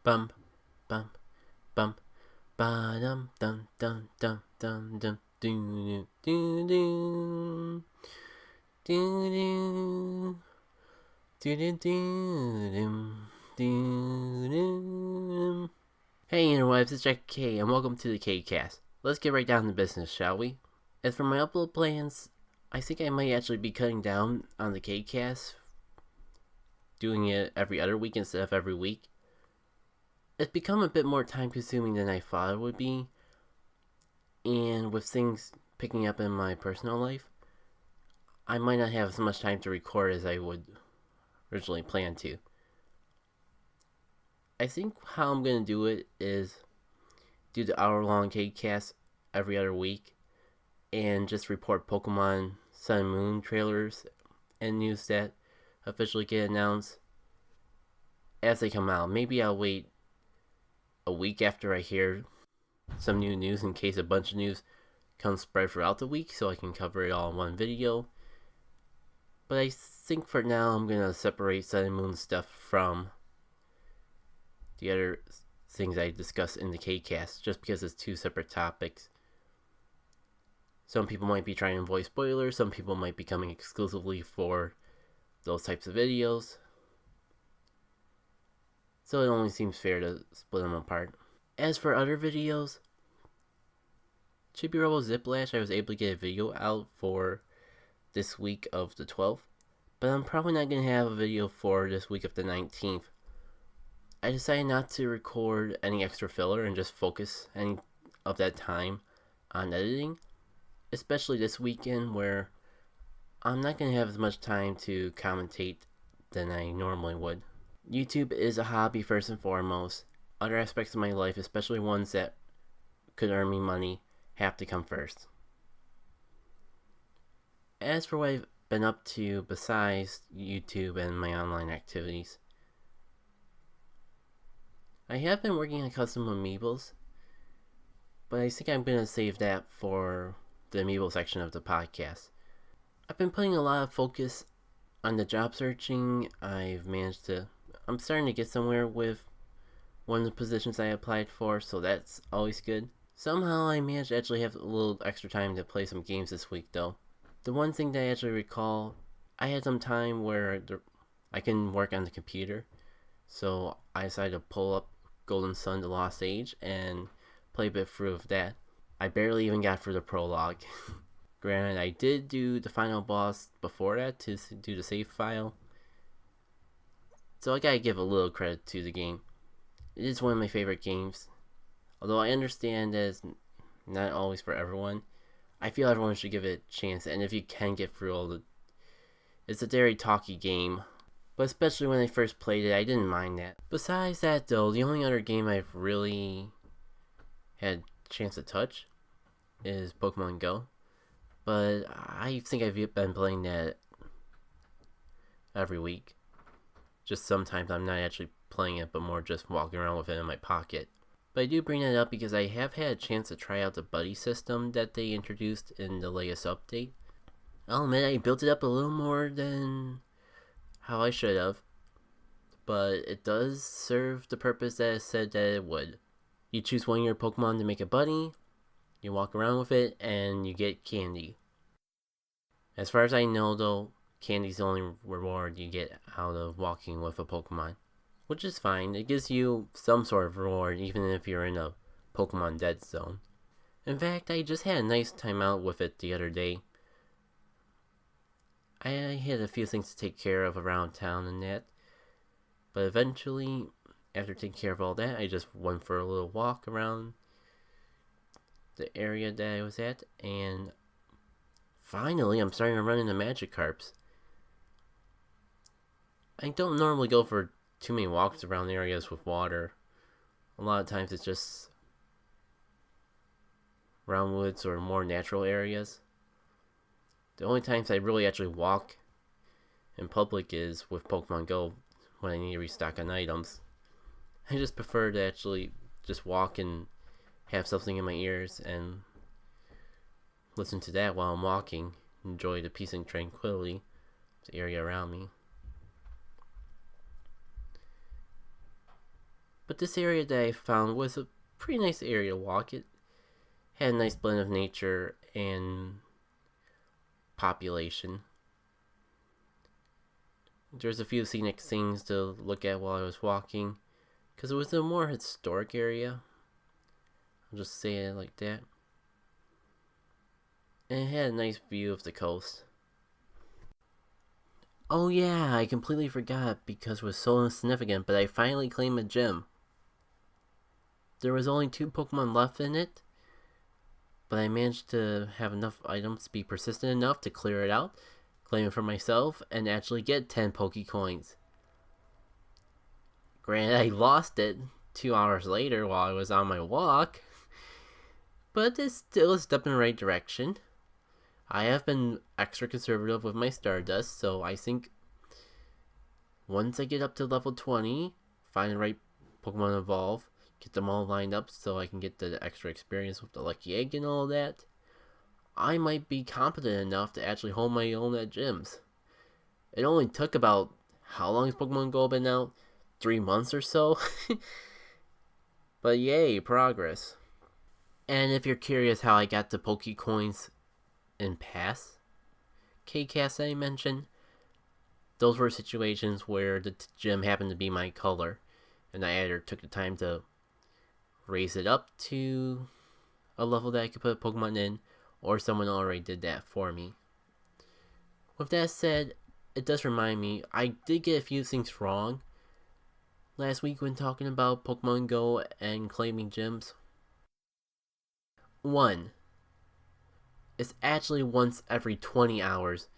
Bum, bum, bum, ba dum dum dum dum dum dum doo doo doo doo doo doo doo doo doo. Hey interwebs, it's Jack K, and welcome to the KCast. Let's get right down to business, shall we? As for my upload plans, I think I might actually be cutting down on the KCast, doing it every other week instead of every week. It's become a bit more time consuming than I thought it would be, and with things picking up in my personal life, I might not have as much time to record as I would originally plan to. I think how I'm going to do it is do the hour-long KCast every other week and just report Pokemon Sun and Moon trailers and news that officially get announced as they come out. Maybe I'll wait a week after I hear some new news in case a bunch of news comes spread throughout the week so I can cover it all in one video. But I think for now I'm going to separate Sun and Moon stuff from the other things I discuss in the KCast just because it's two separate topics. Some people might be trying to avoid spoilers, some people might be coming exclusively for those types of videos. So it only seems fair to split them apart. As for other videos, Chibi Robo Ziplash, I was able to get a video out for this week of the 12th, but I'm probably not going to have a video for this week of the 19th. I decided not to record any extra filler and just focus any of that time on editing, especially this weekend where I'm not going to have as much time to commentate than I normally would. YouTube is a hobby first and foremost. Other aspects of my life, especially ones that could earn me money, have to come first. As for what I've been up to besides YouTube and my online activities, I have been working on custom amiibos, but I think I'm going to save that for the amiibo section of the podcast. I've been putting a lot of focus on the job searching. I'm starting to get somewhere with one of the positions I applied for, so that's always good. Somehow I managed to actually have a little extra time to play some games this week though. The one thing that I actually recall, I had some time where I can work on the computer, so I decided to pull up Golden Sun: The Lost Age and play a bit through of that. I barely even got through the prologue. Granted, I did do the final boss before that to do the save file, so I gotta give a little credit to the game. It is one of my favorite games. Although I understand that it's not always for everyone, I feel everyone should give it a chance, and if you can get through all the... It's a very talky game, but especially when I first played it, I didn't mind that. Besides that though, the only other game I've really had a chance to touch is Pokemon Go. But I think I've been playing that every week. Just sometimes I'm not actually playing it, but more just walking around with it in my pocket. But I do bring that up because I have had a chance to try out the buddy system that they introduced in the latest update. I'll admit I built it up a little more than how I should have, but it does serve the purpose that it said that it would. You choose one of your Pokemon to make a buddy, you walk around with it, and you get candy. As far as I know though, candy's the only reward you get out of walking with a Pokemon, which is fine. It gives you some sort of reward even if you're in a Pokemon dead zone. In fact, I just had a nice time out with it the other day. I had a few things to take care of around town and that, but eventually, after taking care of all that, I just went for a little walk around the area that I was at, and finally I'm starting to run into Magikarps. I don't normally go for too many walks around areas with water. A lot of times it's just around woods or more natural areas. The only times I really actually walk in public is with Pokemon Go when I need to restock on items. I just prefer to actually just walk and have something in my ears and listen to that while I'm walking. Enjoy the peace and tranquility of the area around me. But this area that I found was a pretty nice area to walk. It had a nice blend of nature and population. There's a few scenic things to look at while I was walking, because it was a more historic area. I'll just say it like that. And it had a nice view of the coast. Oh yeah, I completely forgot because it was so insignificant, but I finally claimed a gym. There was only 2 Pokemon left in it, but I managed to have enough items to be persistent enough to clear it out, claim it for myself, and actually get 10 Pokecoins. Granted, I lost it 2 hours later while I was on my walk, but it's still a step in the right direction. I have been extra conservative with my Stardust, so I think once I get up to level 20, find the right Pokemon Evolve, get them all lined up so I can get the extra experience with the Lucky Egg and all that, I might be competent enough to actually hold my own at gyms. It only took about, how long has Pokemon Go been out? 3 months or so? But yay, progress. And if you're curious how I got the Pokecoins in past KayCast I mentioned, those were situations where the gym happened to be my color, and I either took the time to raise it up to a level that I could put a Pokemon in, or someone already did that for me. With that said, it does remind me, I did get a few things wrong last week when talking about Pokemon Go and claiming gyms. 1. It's actually once every 20 hours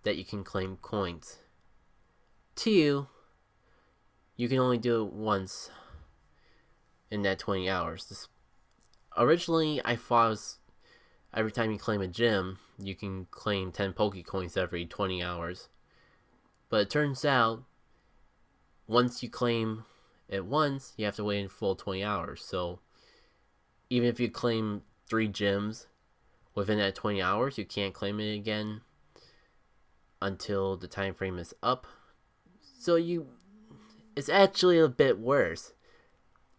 that you can claim coins. 2. You can only do it once in that 20 hours. Originally, I thought it was every time you claim a gym, you can claim 10 Pokecoins every 20 hours. But it turns out, once you claim it once, you have to wait a full 20 hours. So, even if you claim 3 gyms within that 20 hours, you can't claim it again until the time frame is up. So it's actually a bit worse.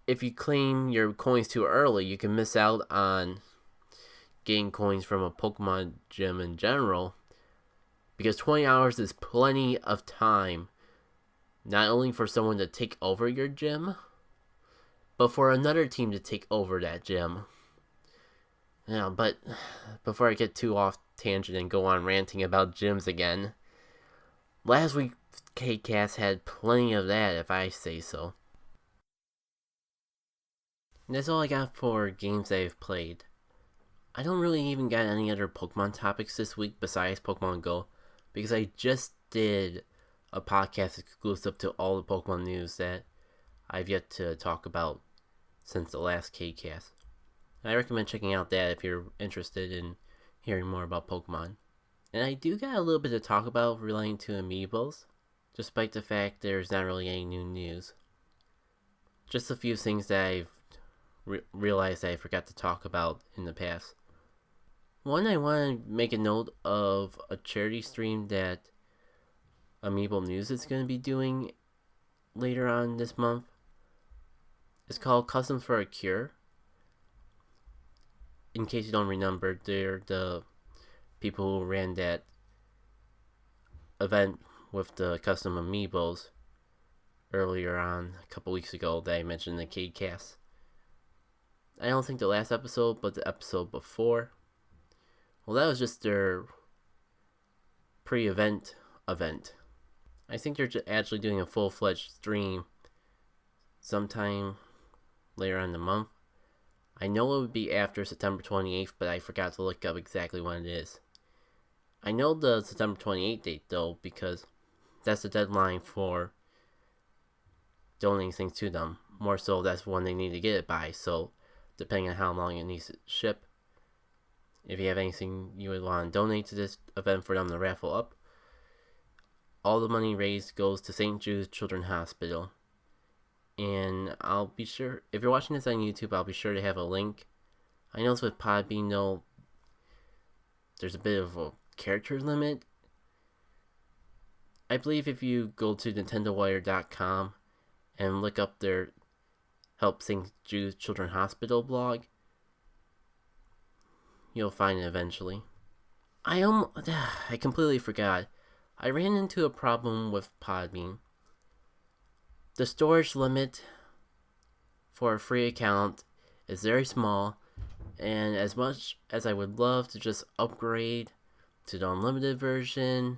If you claim your coins too early, you can miss out on getting coins from a Pokemon gym in general, because 20 hours is plenty of time, not only for someone to take over your gym, but for another team to take over that gym. Yeah, but before I get too off tangent and go on ranting about gyms again, last week KayCast had plenty of that, if I say so. And that's all I got for games I've played. I don't really even got any other Pokemon topics this week besides Pokemon Go, because I just did a podcast exclusive to all the Pokemon news that I've yet to talk about since the last KayCast. I recommend checking out that if you're interested in hearing more about Pokemon. And I do got a little bit to talk about relating to amiibos, despite the fact there's not really any new news. Just a few things that I've realized I forgot to talk about in the past. One, I want to make a note of a charity stream that Amiibo News is going to be doing later on this month. It's called Customs for a Cure. In case you don't remember, they're the people who ran that event with the custom amiibos earlier on, a couple weeks ago, that I mentioned in the KayCast. I don't think the last episode, but the episode before. Well, that was just their pre-event event. I think they're actually doing a full-fledged stream sometime later on in the month. I know it would be after September 28th, but I forgot to look up exactly when it is. I know the September 28th date, though, because that's the deadline for donating things to them. More so, that's when they need to get it by, so depending on how long it needs to ship, if you have anything you would want to donate to this event for them to raffle up, all the money raised goes to St. Jude's Children's Hospital. And I'll be sure, if you're watching this on YouTube, I'll be sure to have a link. I noticed with Podbean, though, there's a bit of a character limit. I believe if you go to NintendoWire.com and look up their Help St. Jude Children's Hospital blog. You'll find it eventually. I completely forgot. I ran into a problem with Podbean. The storage limit for a free account is very small, and as much as I would love to just upgrade to the unlimited version,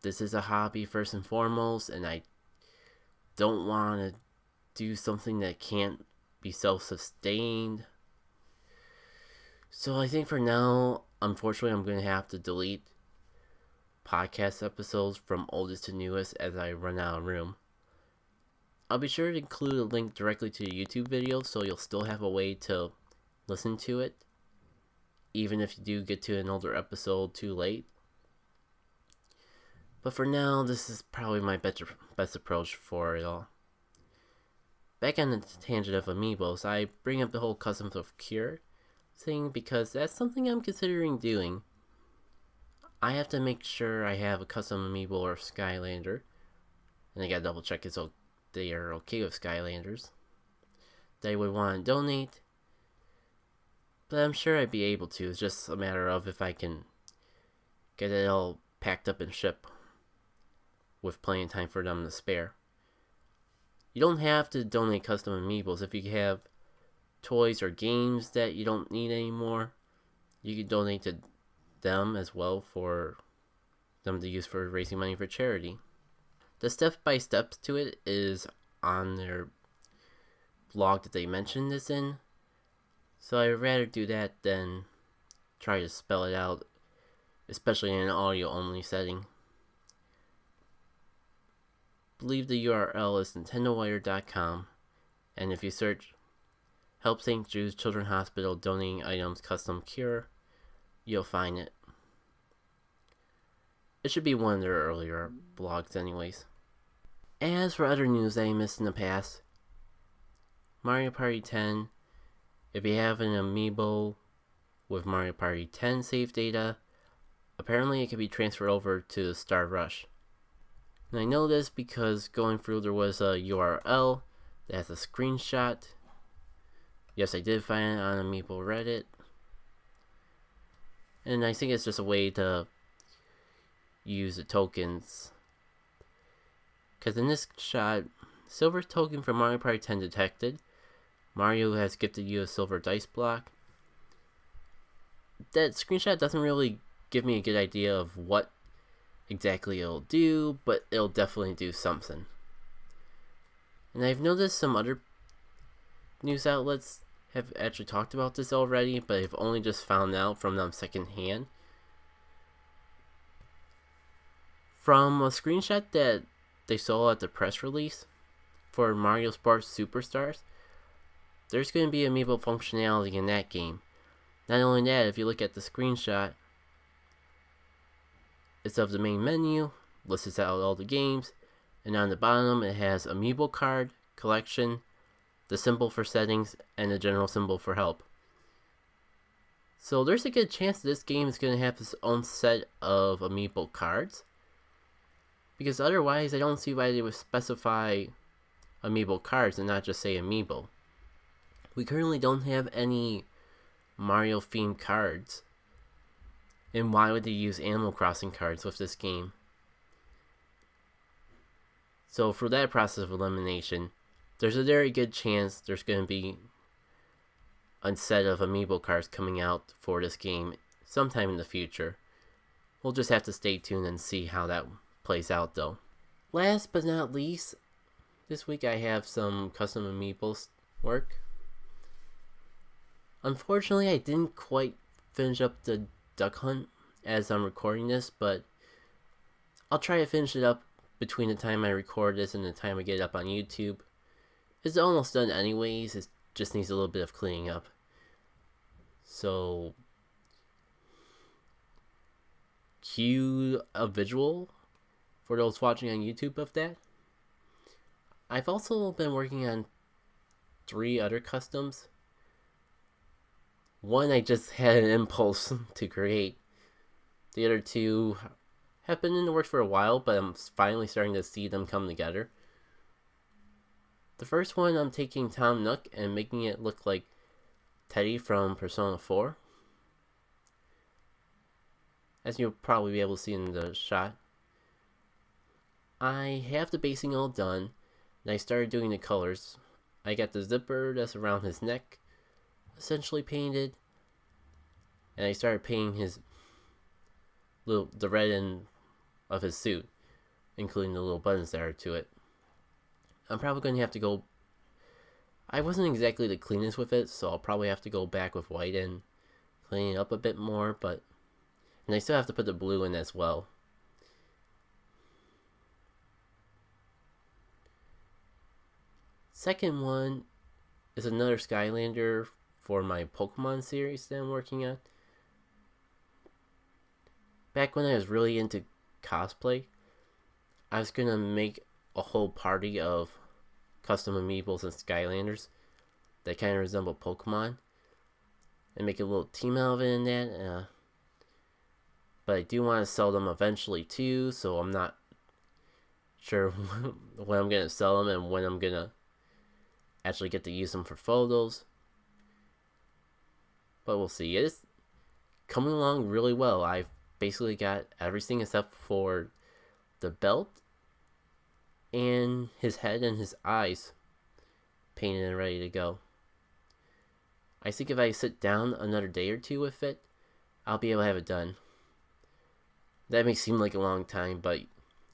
this is a hobby first and foremost, and I don't want to do something that can't be self-sustained. So I think for now, unfortunately, I'm going to have to delete podcast episodes from oldest to newest as I run out of room. I'll be sure to include a link directly to the YouTube video so you'll still have a way to listen to it, even if you do get to an older episode too late. But for now, this is probably my best approach for it all. Back on the tangent of amiibos, I bring up the whole Customs of Cure thing because that's something I'm considering doing. I have to make sure I have a custom amiibo or Skylander, and I gotta double check it so they are okay with Skylanders. They would want to donate, but I'm sure I'd be able to. It's just a matter of if I can get it all packed up and shipped with plenty of time for them to spare. You don't have to donate custom amiibos. If you have toys or games that you don't need anymore, you can donate to them as well for them to use for raising money for charity. The step-by-steps to it is on their blog that they mentioned this in, so I'd rather do that than try to spell it out, especially in an audio-only setting. I believe the URL is nintendowire.com, and if you search Help St. Jude's Children's Hospital Donating Items Custom Cure, you'll find it. It should be one of their earlier blogs anyways. As for other news that I missed in the past, Mario Party 10, if you have an amiibo with Mario Party 10 save data, apparently it can be transferred over to Star Rush. And I know this because going through there was a URL that has a screenshot. Yes, I did find it on Amiibo Reddit. And I think it's just a way to use the tokens. Because in this shot, silver token for Mario Party 10 detected. Mario has gifted you a silver dice block. That screenshot doesn't really give me a good idea of what exactly it'll do, but it'll definitely do something. And I've noticed some other news outlets have actually talked about this already, but I've only just found out from them secondhand. From a screenshot that they saw at the press release for Mario Sports Superstars, there's going to be amiibo functionality in that game. Not only that, if you look at the screenshot, it's of the main menu, lists out all the games, and on the bottom it has amiibo card, collection, the symbol for settings, and the general symbol for help. So there's a good chance that this game is going to have its own set of amiibo cards, because otherwise I don't see why they would specify amiibo cards and not just say amiibo. We currently don't have any Mario themed cards, and why would they use Animal Crossing cards with this game? So for that process of elimination, there's a very good chance there's going to be a set of amiibo cards coming out for this game sometime in the future. We'll just have to stay tuned and see how that plays out though. Last but not least, this week I have some custom amiibos work. Unfortunately, I didn't quite finish up the duck hunt as I'm recording this, but I'll try to finish it up between the time I record this and the time I get it up on YouTube. It's almost done anyways, it just needs a little bit of cleaning up. So, cue a visual for those watching on YouTube of that. I've also been working on 3 other customs. One I just had an impulse to create. The other 2 have been in the works for a while, but I'm finally starting to see them come together. The first one, I'm taking Tom Nook and making it look like Teddy from Persona 4. As you'll probably be able to see in the shot. I have the basing all done, and I started doing the colors. I got the zipper that's around his neck essentially painted, and I started painting the red end of his suit, including the little buttons that are to it. I'm probably going to have to go... I wasn't exactly the cleanest with it, so I'll probably have to go back with white and clean it up a bit more, but... And I still have to put the blue in as well. Second one is another Skylander for my Pokemon series that I'm working on. Back when I was really into cosplay, I was going to make a whole party of custom amiibos and Skylanders that kind of resemble Pokemon, and make a little team out of it in that. But I do want to sell them eventually too, so I'm not sure when I'm going to sell them and when I'm going to actually get to use them for photos. But we'll see. It's coming along really well. I've basically got everything except for the belt and his head and his eyes painted and ready to go. I think if I sit down another day or two with it, I'll be able to have it done. That may seem like a long time, but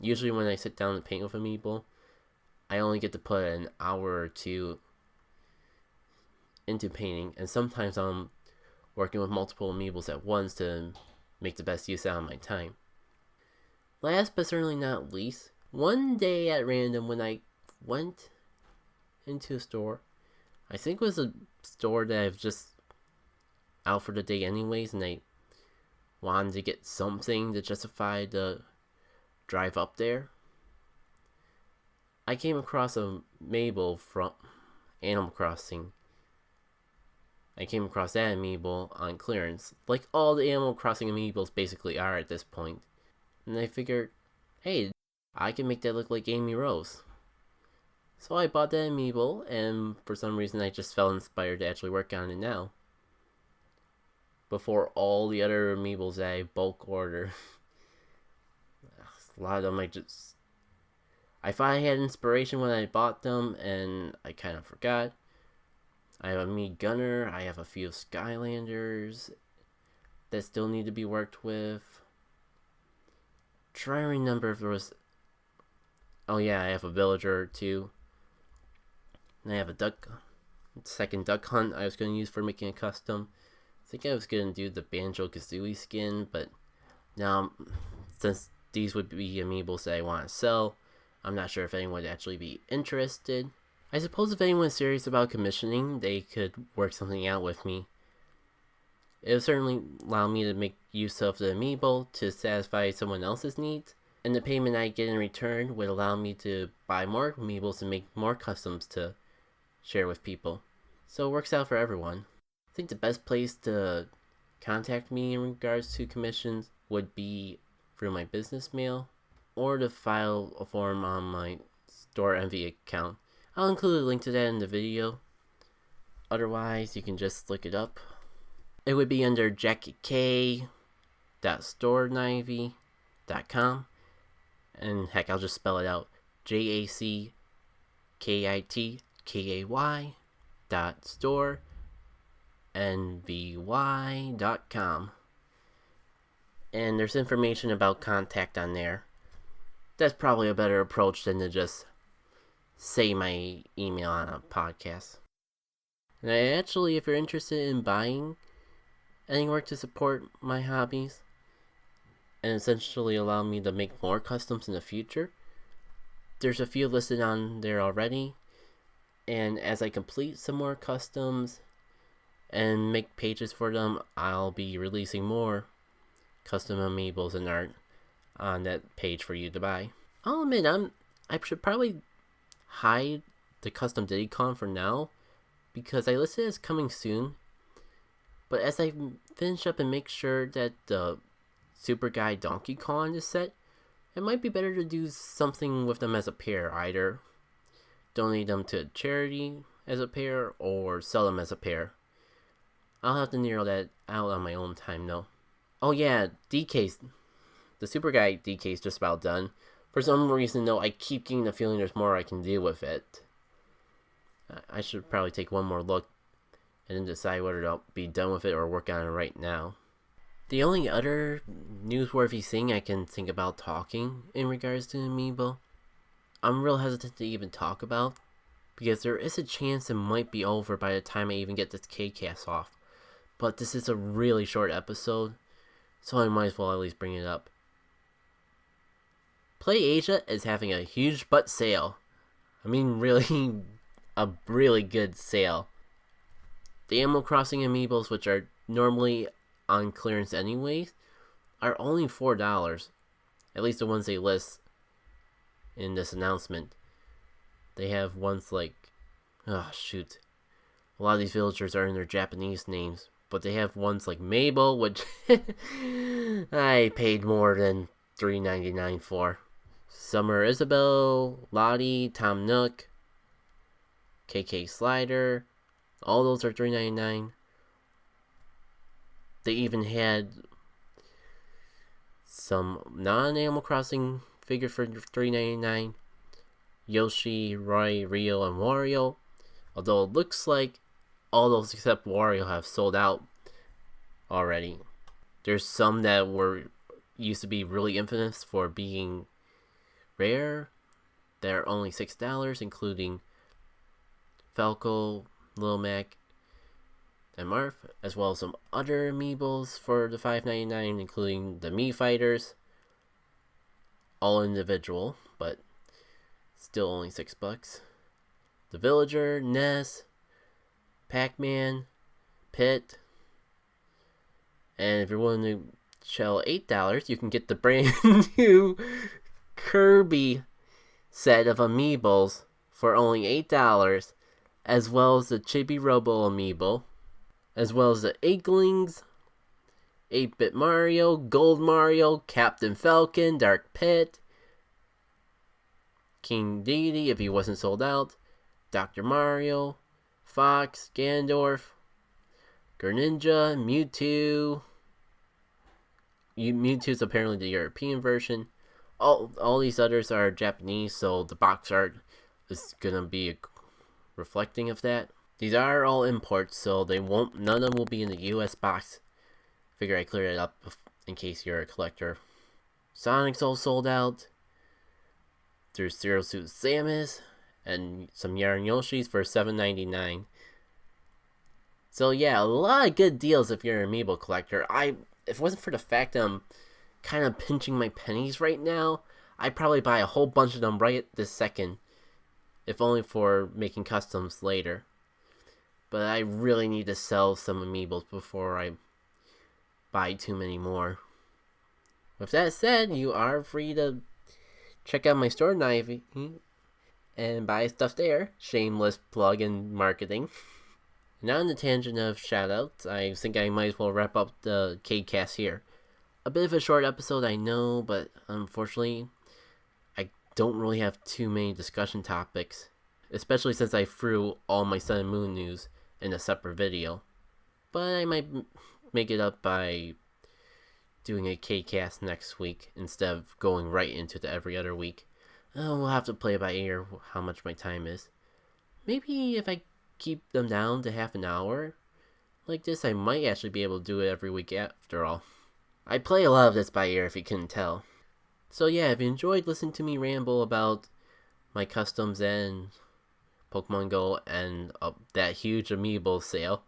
usually when I sit down and paint with Amiibo, I only get to put an hour or two into painting, and sometimes I'm working with multiple Amiibos at once to make the best use out of my time. Last but certainly not least, one day at random when I went into a store, I think it was a store that I've just out for the day anyways, and I wanted to get something to justify the drive up there. I came across a amiibo from Animal Crossing. I came across that amiibo on clearance, like all the Animal Crossing amiibos basically are at this point. And I figured, hey, I can make that look like Amy Rose. So I bought that amiibo, and for some reason I just felt inspired to actually work on it now. Before all the other amiibos that I bulk order. A lot of them I thought I had inspiration when I bought them, and I kind of forgot. I have a Mii Gunner, I have a few Skylanders that still need to be worked with. Try to remember if there was... Oh yeah, I have a villager too. And I have a second duck hunt I was going to use for making a custom. I think I was going to do the Banjo-Kazooie skin, but now, since these would be amiibos that I want to sell, I'm not sure if anyone would actually be interested. I suppose if anyone's serious about commissioning, they could work something out with me. It would certainly allow me to make use of the amiibo to satisfy someone else's needs, and the payment I get in return would allow me to buy more amiibos and make more customs to share with people. So it works out for everyone. I think the best place to contact me in regards to commissions would be through my business mail, or to file a form on my Store Envy account. I'll include a link to that in the video. Otherwise, you can just look it up. It would be under jackiek.storenivy.com, and heck, I'll just spell it out. JACKITKAY.store.NVY.com. And there's information about contact on there. That's probably a better approach than to just say my email on a podcast. And actually, if you're interested in buying any work to support my hobbies and essentially allow me to make more customs in the future, there's a few listed on there already. And as I complete some more customs and make pages for them, I'll be releasing more custom amiibos and art on that page for you to buy. I'll admit, I should probably hide the custom Diddy-Kong for now, because I listed it as coming soon. But as I finish up and make sure that the Super Guy Donkey Kong is set, it might be better to do something with them as a pair, either donate them to charity as a pair, or sell them as a pair. I'll have to narrow that out on my own time though. Oh yeah, DK's, the Super Guy DK is just about done. For some reason though, I keep getting the feeling there's more I can do with it. I should probably take one more look and then decide whether to be done with it or work on it right now. The only other newsworthy thing I can think about talking in regards to Amiibo, I'm real hesitant to even talk about, because there is a chance it might be over by the time I even get this KayCast off. But this is a really short episode, so I might as well at least bring it up. PlayAsia is having a huge butt sale. I mean, really, a really good sale. The Animal Crossing Amiibos, which are normally on clearance anyways, are only $4. At least the ones they list in this announcement. They have ones like, oh shoot, a lot of these villagers are in their Japanese names, but they have ones like Mabel, which I paid more than $3.99 for. Summer Isabel, Lottie, Tom Nook, KK Slider, all those are $3.99. They even had some non-Animal Crossing figures for $3.99. Yoshi, Roy, Rio, and Wario. Although it looks like all those except Wario have sold out already. There's some that used to be really infamous for being rare. They're only $6, including Falco, Lil Mac, and Marth, as well as some other amiibos for the $5.99, including the Mii Fighters, all individual, but still only $6. The Villager, Ness, Pac-Man, Pit, and if you're willing to shell $8, you can get the brand new Kirby set of amiibos for only $8, as well as the Chibi Robo amiibo, as well as the Inklings, 8-Bit Mario, Gold Mario, Captain Falcon, Dark Pit, King Dedede if he wasn't sold out, Dr. Mario, Fox, Ganondorf, Greninja, Mewtwo. Mewtwo's apparently the European version. All these others are Japanese, so the box art is gonna be reflecting of that. These are all imports, so none of them will be in the US box. Figure I cleared it up in case you're a collector. Sonic's all sold out. There's Zero Suit Samus and some Yarn Yoshis for $7.99. So yeah, a lot of good deals if you're an amiibo collector. If it wasn't for the fact that I'm kind of pinching my pennies right now, I'd probably buy a whole bunch of them right this second, if only for making customs later. But I really need to sell some amiibos before I buy too many more. With that said, you are free to check out my store Nivey and buy stuff there. Shameless plug and marketing. Now on the tangent of shoutouts, I think I might as well wrap up the KayCast here. A bit of a short episode, I know, but unfortunately, I don't really have too many discussion topics, especially since I threw all my Sun and Moon news in a separate video. But I might make it up by doing a KayCast next week instead of going right into the every other week. We'll have to play it by ear how much my time is. Maybe if I keep them down to half an hour like this, I might actually be able to do it every week after all. I play a lot of this by ear if you couldn't tell. So yeah, if you enjoyed listening to me ramble about my customs and Pokemon Go and that huge amiibo sale,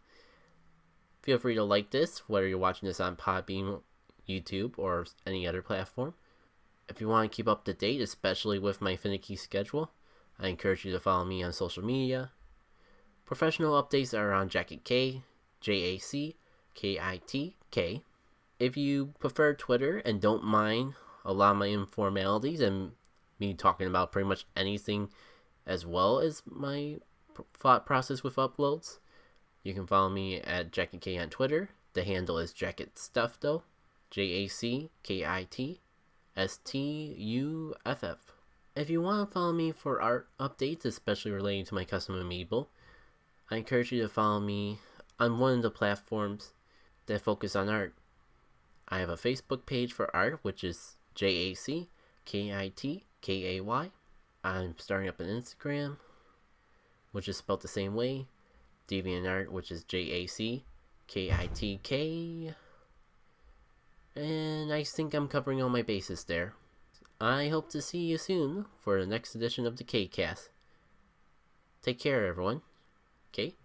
feel free to like this, whether you're watching this on Podbean, YouTube, or any other platform. If you want to keep up to date, especially with my finicky schedule, I encourage you to follow me on social media. Professional updates are on Jacket K, JACKITK. If you prefer Twitter and don't mind a lot of my informalities and me talking about pretty much anything as well as my thought process with uploads, you can follow me at Jacket K on Twitter. The handle is Jacket Stuff though. JACKITSTUFF. If you want to follow me for art updates, especially relating to my custom amiibo, I encourage you to follow me on one of the platforms that focus on art. I have a Facebook page for art, which is JACKITKAY. I'm starting up an Instagram, which is spelled the same way. DeviantArt, which is JACKITK. And I think I'm covering all my bases there. I hope to see you soon for the next edition of the KayCast. Take care, everyone. Okay?